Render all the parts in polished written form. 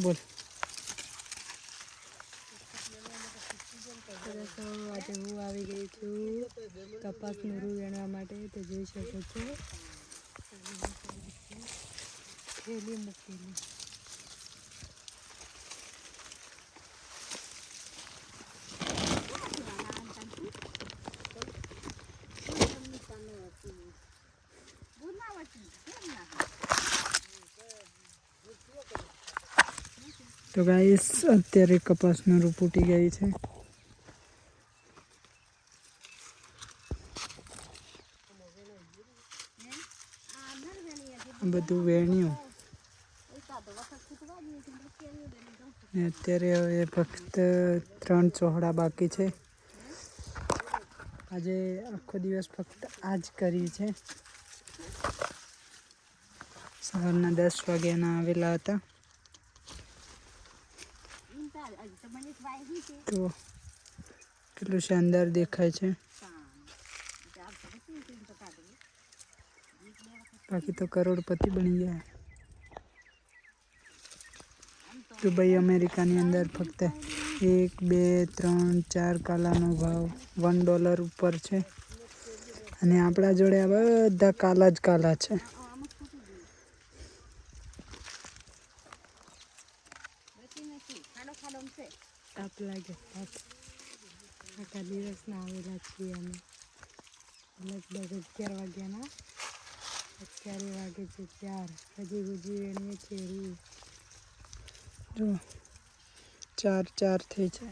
બોલ આજે હું આવી ગઈ છું કપાસનું રૂ વેણવા માટે. તો જોઈ શકો છો થેલી મૂકેલી. તો ગાઈસ અત્યારે કપાસનું રૂ ફૂટી ગઈ છે. બધું વેણ્યું ને અત્યારે હવે ફક્ત 3 ચોહડા બાકી છે. આજે આખો દિવસ ફક્ત આ જ કરી છે. સવારના 10 વાગ્યાના આવેલા હતા. તો કેટલું શાનદાર દેખાય છે. બાકી તો કરોડપતિ બની ગયા. દુબઈ અમેરિકાની અંદર ફક્ત 1 2 3 4 કાલાનો ભાવ $1 ઉપર છે. અને આપણા જોડે આ બધા કાલા જ કાલા છે. તાપ લાગે તાપ. આખા દિવસના આવેલા છીએ અમે લગભગ 11 વાગ્યાના. અત્યારે વાગે છે 4. હજી વેણીએ છીએ રૂ. જો 4 થઈ છે.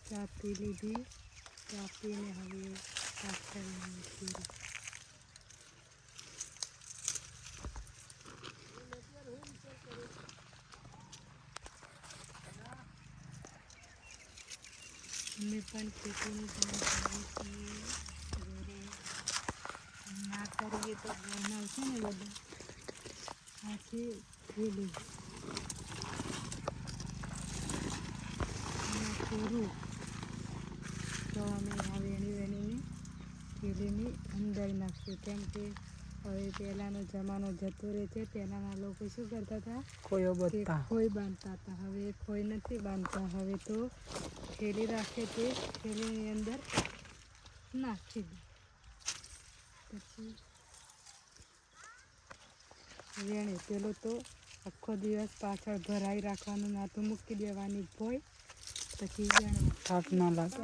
ચા પી લીધી. ચા પીને હવે સાફ કરીને છીએ. અમે પણ ખેતીનું કામ કરીએ છીએ. ઘરે ના કરીએ તો બનાવશે ને બધું. આ છે થેલી. પૂરું તો અમે આ વેણીને થેલીની અંદર નાખીશું. કેમ કે હવે પહેલાંનો જમાનો જતો રહે છે. પહેલાંના લોકો શું કરતા હતા? કોયો બતા ખોઈ બાંધતા હતા. હવે ખોઈ નથી બાંધતા. હવે તો થેલી રાખે તે થેલીની અંદર નાખી દે. પછી વેણે પેલો તો આખો દિવસ પાછળ ભરાઈ રાખવાનું, નાતું મૂકી દેવાની ભોય. પછી વેણવા થાક ના લાગે.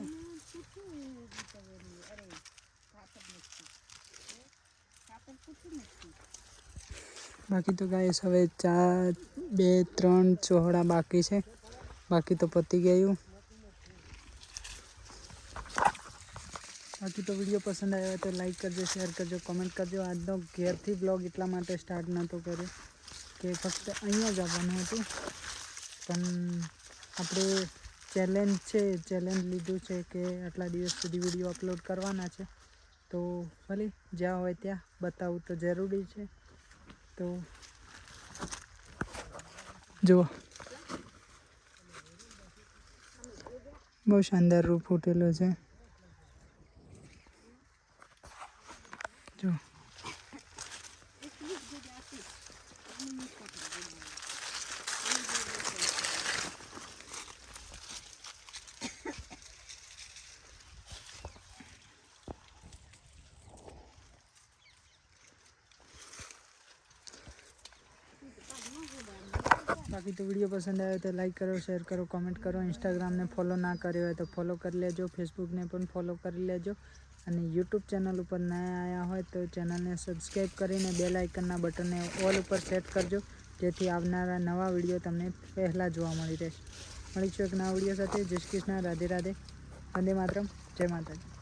બાકી તો ગાઈસ હવે 4 2 3 ચોહડા બાકી છે. બાકી તો પતી ગયું. બાકી તો વિડીયો પસંદ આવ્યો તો લાઈક કરજો, શેર કરજો, કમેન્ટ કરજો. આજનો ઘેરથી બ્લોગ એટલા માટે સ્ટાર્ટ નહોતો કર્યો કે ફક્ત અહીંયા જ આવવાનું હતું. પણ આપણે ચેલેન્જ લીધું છે કે આટલા દિવસ સુધી વિડીયો અપલોડ કરવાના છે. તો ભલે જ્યાં હોય ત્યાં બતાવવું તો જરૂરી છે. તો જુઓ બહુ શાનદાર રૂ ફૂટેલો છે. જો બાકી તો વિડીયો પસંદ આવ્યો તો લાઈક કરો, શેર કરો, કમેન્ટ કરો. ઇન્સ્ટાગ્રામને ફોલો ના કર્યો હોય તો ફોલો કરી લેજો. ફેસબુકને પણ ફોલો કરી લેજો. અને યુટ્યુબ ચેનલ ઉપર નયા આવ્યા હોય તો ચેનલને સબસ્ક્રાઈબ કરીને બેલ આઇકનના બટનને ઓલ ઉપર સેટ કરજો, જેથી આવનારા નવા વિડીયો તમને પહેલાં જોવા મળી રહેશે. મળીશું એક નવા વિડીયો સાથે. જય શ્રી કૃષ્ણ, રાધે રાધે, વંદે માતરમ, જય માતાજી.